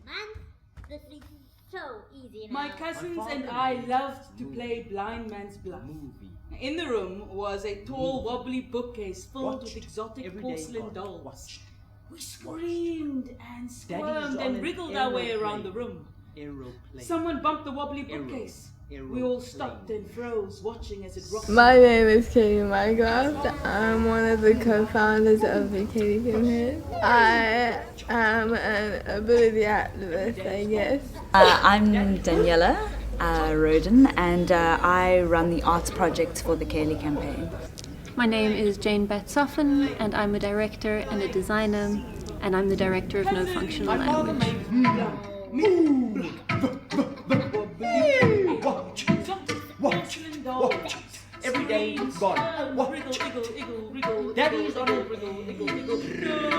Man, this is so easy now. My cousins and I loved to play blind man's bluff. In the room was a tall, wobbly bookcase filled with exotic porcelain dolls. We screamed and squirmed and wriggled our way around the room. Someone bumped the wobbly bookcase. We all stopped and froze, watching as it rocked. My name is Chaeli Mycroft. I'm one of the co-founders of the Chaeli campaign. I am an ability activist, I guess. I'm Daniela Roden, and I run the arts project for the Chaeli campaign. My name is Jane Batsoffen, and I'm a director and a designer, and I'm the director of No Functional Language. Watch. Every day gone. Watch. Daddy's on a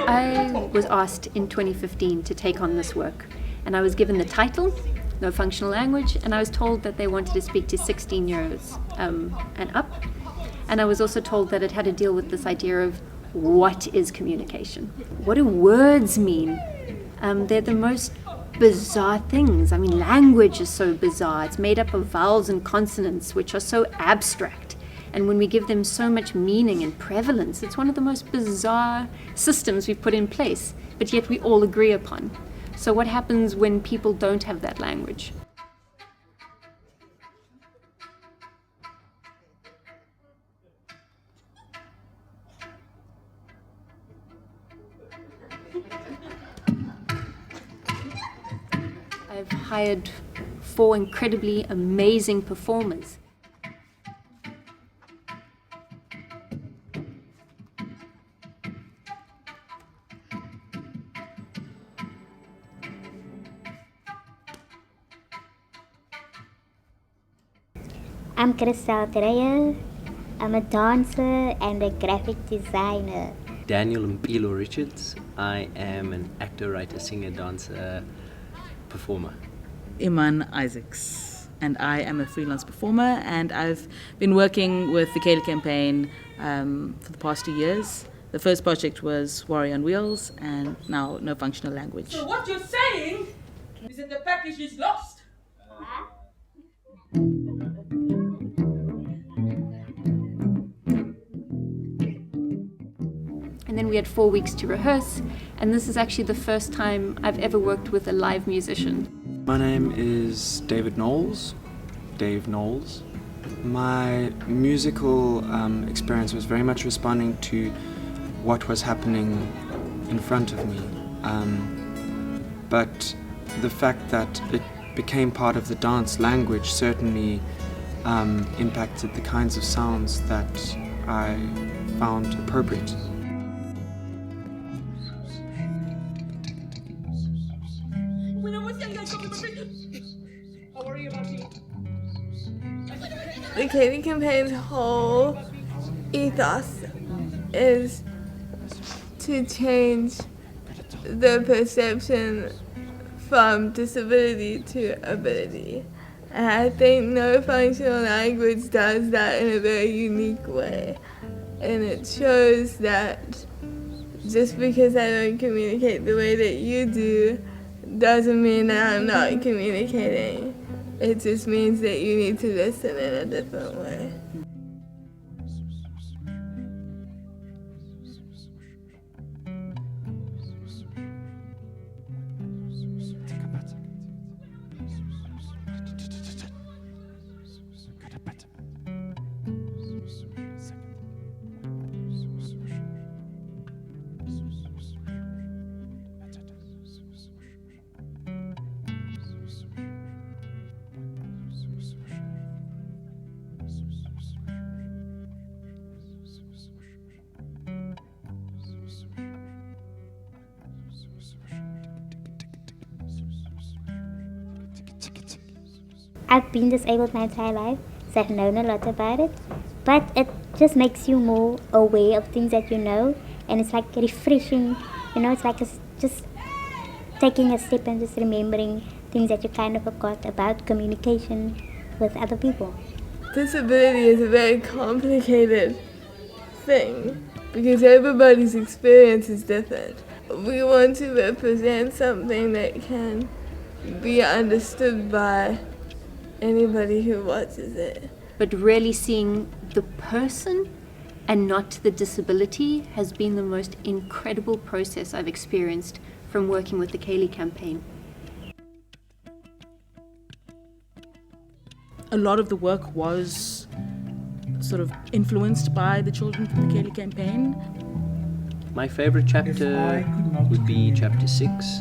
I was asked in 2015 to take on this work, and I was given the title, No Functional Language, and I was told that they wanted to speak to 16 years and up. And I was also told that it had to deal with this idea of what is communication? What do words mean? They're the most bizarre things. I mean, language is so bizarre. It's made up of vowels and consonants, which are so abstract. And when we give them so much meaning and prevalence, it's one of the most bizarre systems we've put in place, but yet we all agree upon. So what happens when people don't have that language? I've hired 4 incredibly amazing performers. I'm Chriselle Treyer. I'm a dancer and a graphic designer. Daniel Mpilo Richards. I am an actor, writer, singer, dancer, performer. Iman Isaacs, and I am a freelance performer, and I've been working with the Chaeli campaign for the past 2 years. The first project was Warrior on Wheels, and now No Functional Language. So what you're saying is that the package is lost? And then we had 4 weeks to rehearse, and this is actually the first time I've ever worked with a live musician. My name is David Knowles, Dave Knowles. My musical experience was very much responding to what was happening in front of me. But the fact that it became part of the dance language certainly impacted the kinds of sounds that I found appropriate. The Chaeli campaign's whole ethos is to change the perception from disability to ability. And I think No Functional Language does that in a very unique way. And it shows that just because I don't communicate the way that you do doesn't mean that I'm not communicating. It just means that you need to listen in a different way. I've been disabled my entire life, so I've known a lot about it. But it just makes you more aware of things that you know, and it's like refreshing, it's like just taking a step and just remembering things that you kind of forgot about communication with other people. Disability is a very complicated thing because everybody's experience is different. We want to represent something that can be understood by anybody who watches it. But really seeing the person and not the disability has been the most incredible process I've experienced from working with the Chaeli campaign. A lot of the work was sort of influenced by the children from the Chaeli campaign. My favorite chapter would be chapter 6.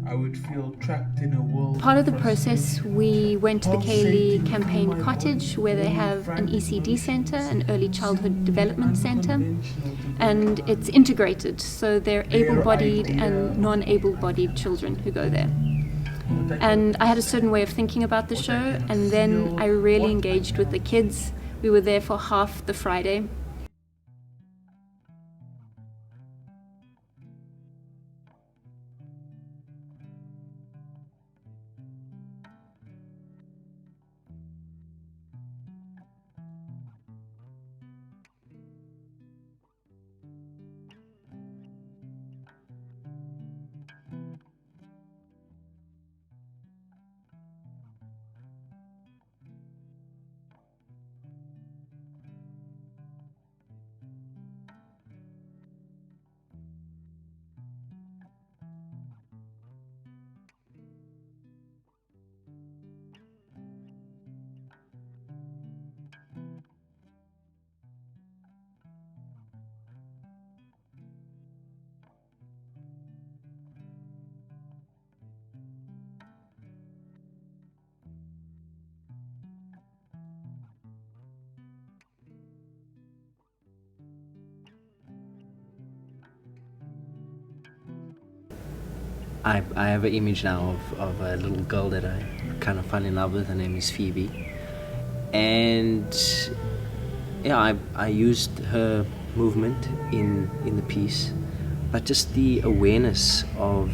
I would feel trapped in a world. Part of the process, we went to the Chaeli campaign cottage where they have an ECD centre, an early childhood development centre, and it's integrated, so they're able-bodied and non-able-bodied children who go there. And I had a certain way of thinking about the show, and then I really engaged with the kids. We were there for half the Friday. I have an image now of a little girl that I kind of fell in love with. Her name is Phoebe. And yeah, I used her movement in the piece, but just the awareness of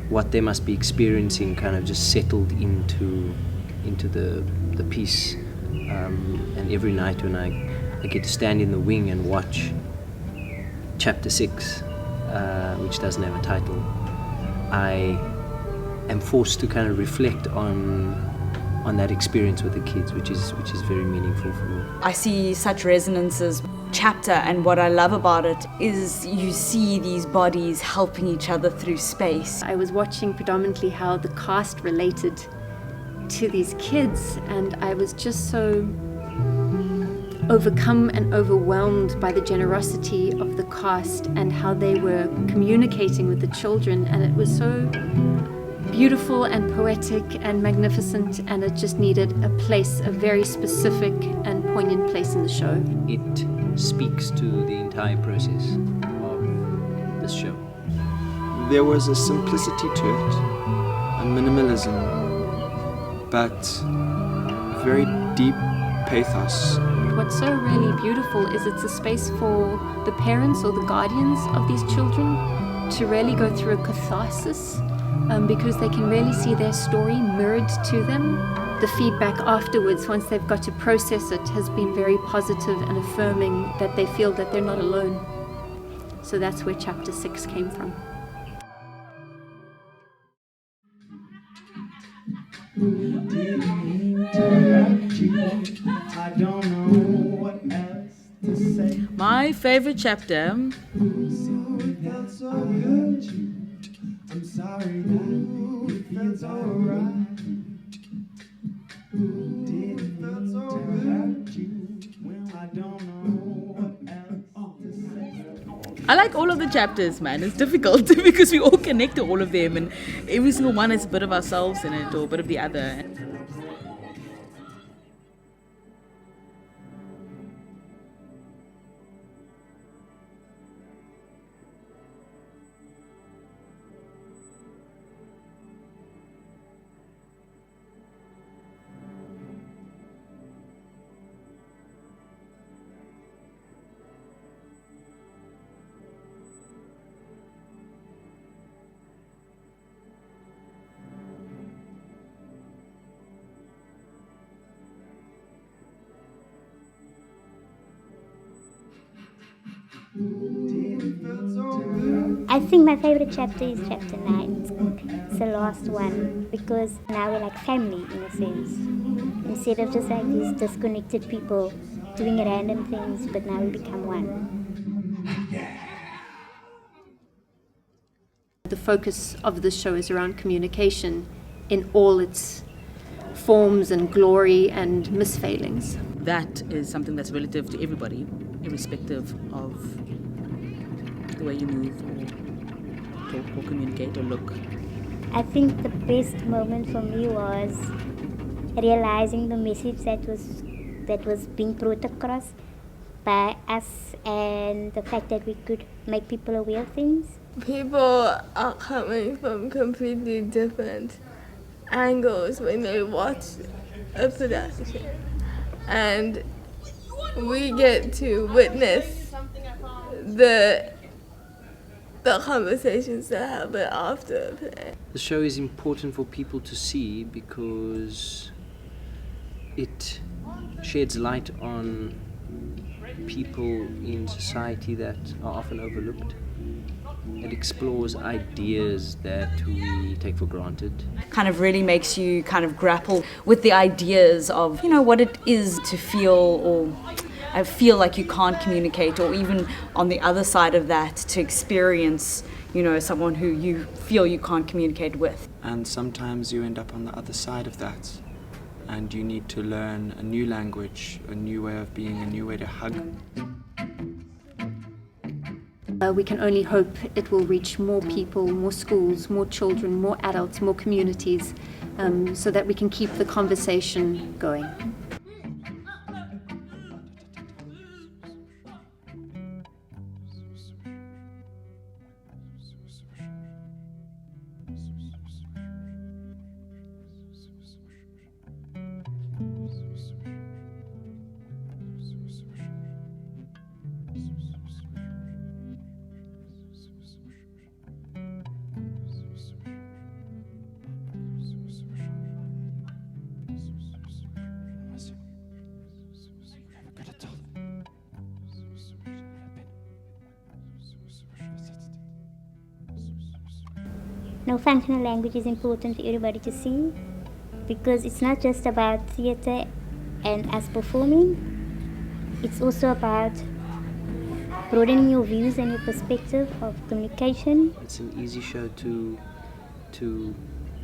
what they must be experiencing kind of just settled into the piece. And every night when I get to stand in the wing and watch chapter 6, which doesn't have a title, I am forced to kind of reflect on that experience with the kids, which is very meaningful for me. I see such resonances. Chapter, and what I love about it is you see these bodies helping each other through space. I was watching predominantly how the cast related to these kids, and I was just so overcome and overwhelmed by the generosity of the cast and how they were communicating with the children, and it was so beautiful and poetic and magnificent, and it just needed a place, a very specific and poignant place in the show. It speaks to the entire process of this show. There was a simplicity to it, a minimalism, but very deep pathos. What's so really beautiful is it's a space for the parents or the guardians of these children to really go through a catharsis, because they can really see their story mirrored to them. The feedback afterwards, once they've got to process it, has been very positive and affirming that they feel that they're not alone. So that's where chapter 6 came from. I don't know what else to say. My favorite chapter It felt so good. I'm sorry that it feels alright. Did it feel so good? I don't know what else to say. I like all of the chapters, man. It's difficult because we all connect to all of them, and every single one has a bit of ourselves in it or a bit of the other. I think my favorite chapter is chapter 9. it's the last one, because now we're like family in a sense. Instead of just like these disconnected people doing random things, but now we become one. The focus of this show is around communication in all its forms and glory and misfailings. That is something that's relative to everybody, irrespective of the way you move or talk or communicate or look. I think the best moment for me was realizing the message that was being brought across by us, and the fact that we could make people aware of things. People are coming from completely different angles when they watch a production, and we get to witness the conversations that happen after a play. The show is important for people to see because it sheds light on people in society that are often overlooked. It explores ideas that we take for granted. Kind of really makes you kind of grapple with the ideas of, what it is to feel or I feel like you can't communicate, or even on the other side of that, to experience, someone who you feel you can't communicate with. And sometimes you end up on the other side of that, and you need to learn a new language, a new way of being, a new way to hug. We can only hope it will reach more people, more schools, more children, more adults, more communities, so that we can keep the conversation going. No, functional language is important for everybody to see, because it's not just about theatre and us performing. It's also about broadening your views and your perspective of communication. It's an easy show to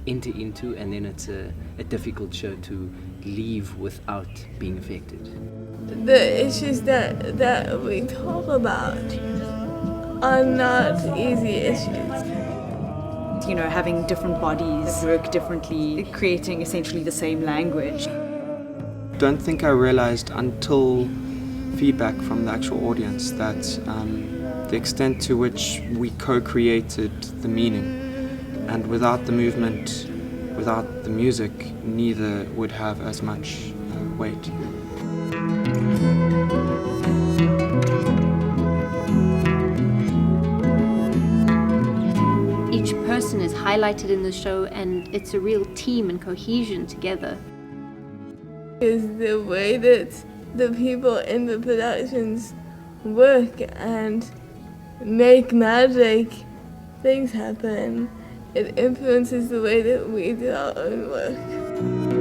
enter into, and then it's a difficult show to leave without being affected. The issues that we talk about are not easy issues. Having different bodies work differently, creating essentially the same language. Don't think I realized until feedback from the actual audience that the extent to which we co-created the meaning, and without the movement, without the music, neither would have as much weight. Each person is highlighted in the show, and it's a real team and cohesion together. Is the way that the people in the productions work and make magic things happen. It influences the way that we do our own work.